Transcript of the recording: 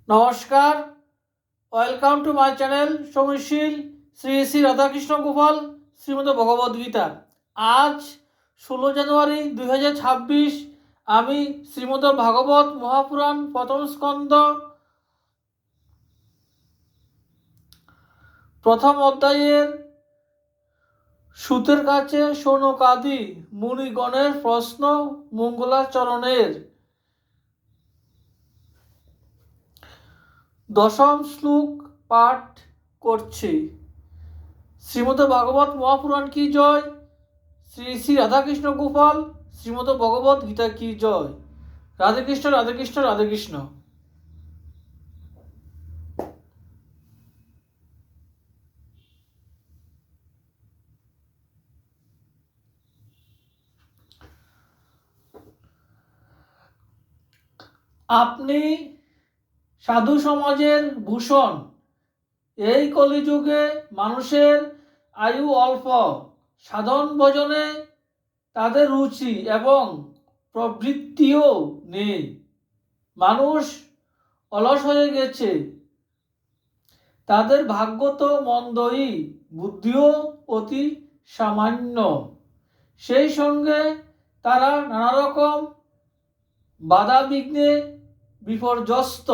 নমস্কার, welcome to my channel সমীশীল শ্রী শ্রী রাধাকৃষ্ণ গোপাল শ্রীমদ ভগবদ্গীতা। আজ 16 জানুয়ারি 2026 আমি শ্রীমদ ভাগবত মহাপুরাণ প্রথম স্কন্ধ প্রথম অধ্যায়ের সুতের কাছে শৌনকাদি মুনিগণের প্রশ্ন মঙ্গলাচরণের দশম শ্লোক পাঠ করছি। শ্রীমদ ভাগবত মহাপুরাণ কি জয়, শ্রী শ্রী রাধাকৃষ্ণ গোপাল শ্রীমদ ভগবত গীতা কি জয়। রাধে কৃষ্ণ রাধে কৃষ্ণ রাধে কৃষ্ণ। আপনি সাধু সমাজের ভূষণ। এই কলিযুগে মানুষের আয়ু অল্প, সাধন ভজনে তাদের রুচি এবং প্রবৃত্তিও নেই। মানুষ অলস হয়ে গেছে, তাদের ভাগ্য তো মন্দই, বুদ্ধিও অতি সামান্য। সেই সঙ্গে তারা নানা রকম বাধা বিঘ্নে বিপর্যস্ত।